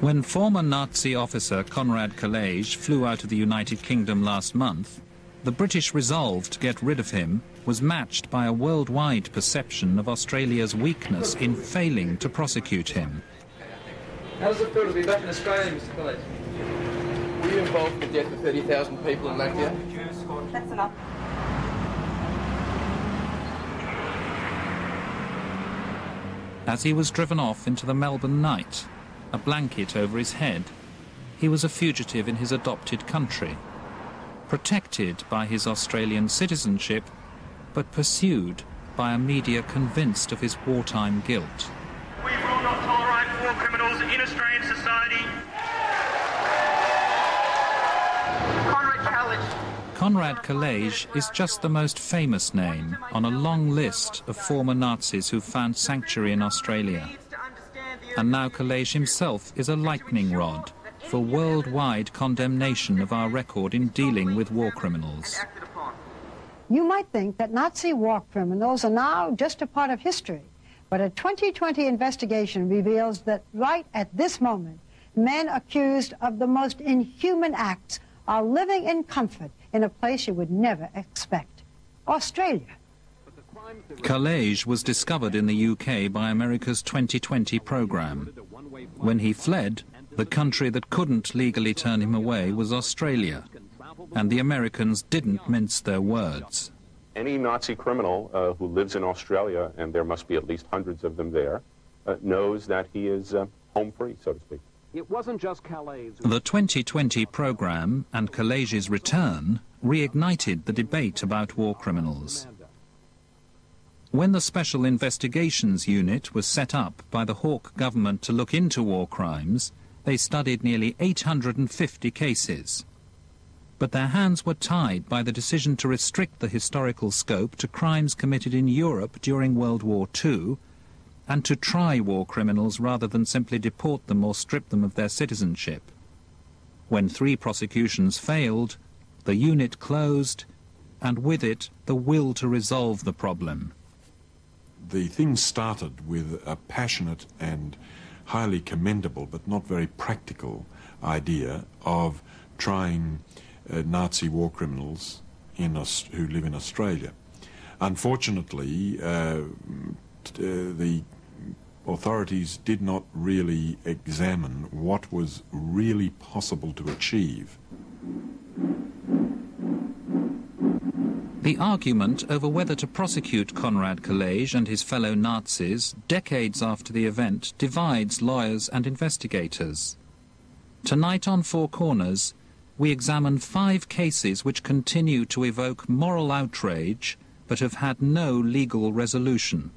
When former Nazi officer Konrad Kalejs flew out of the United Kingdom last month, the British resolve to get rid of him was matched by a worldwide perception of Australia's weakness in failing to prosecute him. How does it feel to be back in Australia, Mr. Kalejs? Were you involved in the death of 30,000 people in Latvia? That's enough. As he was driven off into the Melbourne night, a blanket over his head, he was a fugitive in his adopted country, protected by his Australian citizenship, but pursued by a media convinced of his wartime guilt. We will not tolerate war criminals in Australian society. Konrad Kalejs is just the most famous name on a long list of former Nazis who found sanctuary in Australia. And now Kalejs himself is a lightning rod for worldwide condemnation of our record in dealing with war criminals. You might think that Nazi war criminals are now just a part of history, but a 2020 investigation reveals that right at this moment, men accused of the most inhuman acts are living in comfort in a place you would never expect, Australia. Kalejs was discovered in the UK by America's 2020 program. When he fled, the country that couldn't legally turn him away was Australia, and the Americans didn't mince their words. Any Nazi criminal who lives in Australia, and there must be at least hundreds of them there, knows that he is home free, so to speak. It wasn't just Kalejs. The 2020 program and Kalejs' return reignited the debate about war criminals. When the Special Investigations Unit was set up by the Hawke government to look into war crimes, they studied nearly 850 cases. But their hands were tied by the decision to restrict the historical scope to crimes committed in Europe during World War II, and to try war criminals rather than simply deport them or strip them of their citizenship. When 3 prosecutions failed, the unit closed, and with it the will to resolve the problem. The thing started with a passionate and highly commendable but not very practical idea of trying Nazi war criminals who live in Australia. Unfortunately, the authorities did not really examine what was really possible to achieve. The argument over whether to prosecute Konrad Kalejs and his fellow Nazis decades after the event divides lawyers and investigators. Tonight on Four Corners, we examine 5 cases which continue to evoke moral outrage but have had no legal resolution.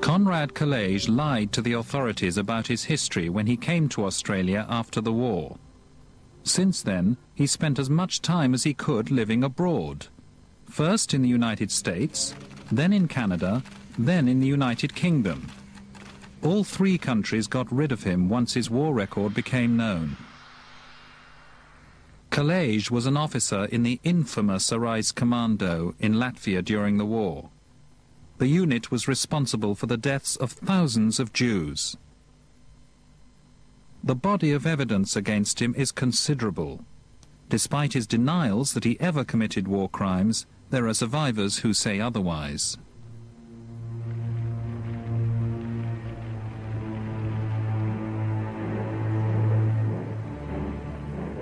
Konrad Kalejs lied to the authorities about his history when he came to Australia after the war. Since then, he spent as much time as he could living abroad. First in the United States, then in Canada, then in the United Kingdom. All 3 countries got rid of him once his war record became known. Kalejs was an officer in the infamous commando in Latvia during the war. The unit was responsible for the deaths of thousands of Jews. The body of evidence against him is considerable. Despite his denials that he ever committed war crimes, there are survivors who say otherwise.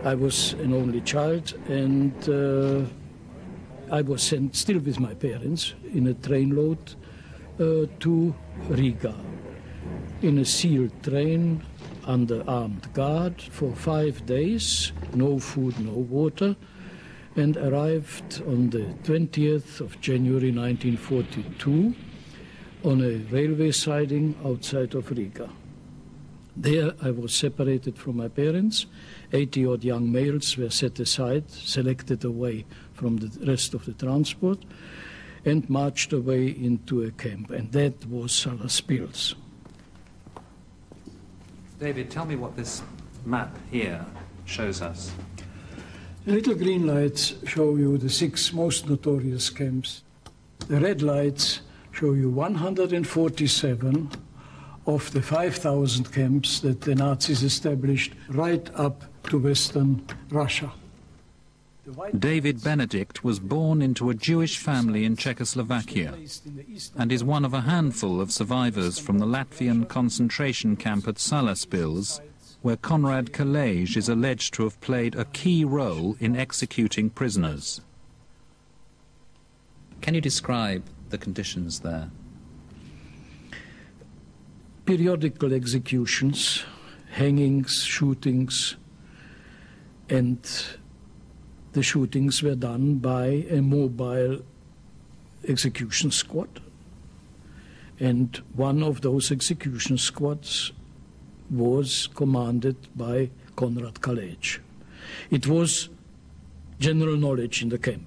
I was an only child, and I was sent, still with my parents, in a train load to Riga, in a sealed train under armed guard for 5 days, no food, no water, and arrived on the 20th of January 1942 on a railway siding outside of Riga. There I was separated from my parents. 80-odd young males were set aside, selected away from the rest of the transport, and marched away into a camp, and that was Salaspils. David, tell me what this map here shows us. The little green lights show you the 6 most notorious camps. The red lights show you 147 of the 5,000 camps that the Nazis established right up to Western Russia. David Benedict was born into a Jewish family in Czechoslovakia and is one of a handful of survivors from the Latvian concentration camp at Salaspils, where Konrad Kalejs is alleged to have played a key role in executing prisoners. Can you describe the conditions there? Periodical executions, hangings, shootings, and the shootings were done by a mobile execution squad. And one of those execution squads was commanded by Konrad Kalejs. It was general knowledge in the camp.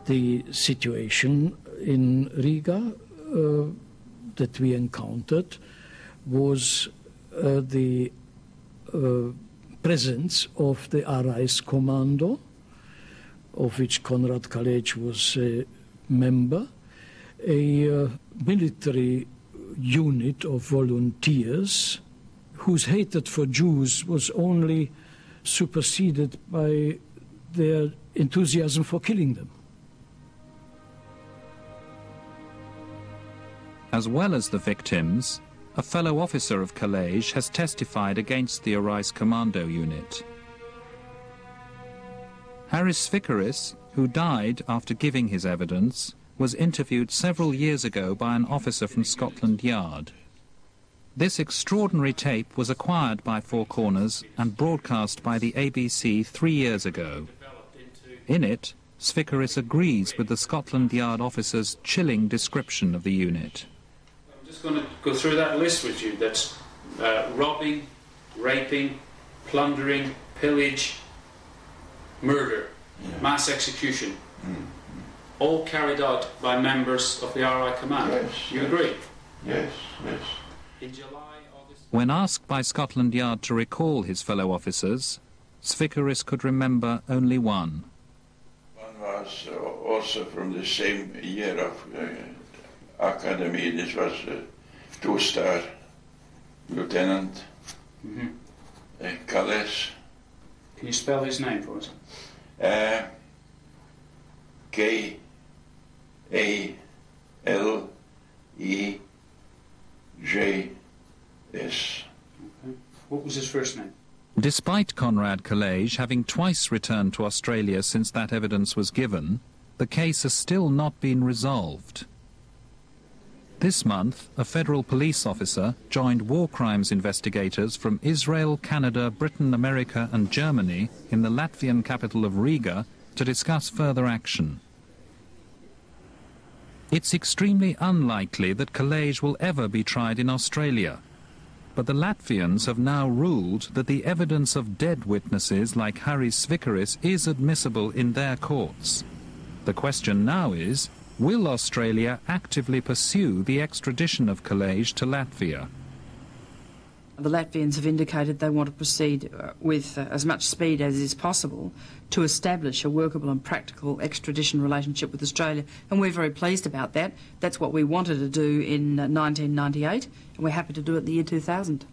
The situation in Riga that we encountered was the presence of the RI's commando, of which Konrad Kalejs was a member, a military unit of volunteers whose hatred for Jews was only superseded by their enthusiasm for killing them. As well as the victims, a fellow officer of Kalejs has testified against the Arais commando unit. Haris Svikaris, who died after giving his evidence, was interviewed several years ago by an officer from Scotland Yard. This extraordinary tape was acquired by Four Corners and broadcast by the ABC 3 years ago. In it, Svikaris agrees with the Scotland Yard officer's chilling description of the unit. I'm just going to go through that list with you. That's robbing, raping, plundering, pillage, murder, mass execution, all carried out by members of the RI command. Yes, you agree? Yes, yes. In July, August... When asked by Scotland Yard to recall his fellow officers, Svikaris could remember only one. One was also from the same year of academy. This was a 2-star lieutenant, Kalejs. Can you spell his name for us? Kalejs. Okay. What was his first name? Despite Konrad Kalejs having twice returned to Australia since that evidence was given, the case has still not been resolved. This month, a federal police officer joined war crimes investigators from Israel, Canada, Britain, America and Germany in the Latvian capital of Riga to discuss further action. It's extremely unlikely that Kalejs will ever be tried in Australia, but the Latvians have now ruled that the evidence of dead witnesses like Haris Svikaris is admissible in their courts. The question now is, will Australia actively pursue the extradition of Kalejs to Latvia? The Latvians have indicated they want to proceed with as much speed as is possible to establish a workable and practical extradition relationship with Australia, and we're very pleased about that. That's what we wanted to do in 1998, and we're happy to do it in the year 2000.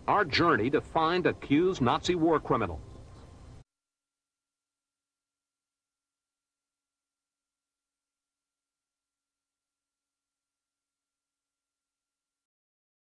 Our journey to find accused Nazi war criminals.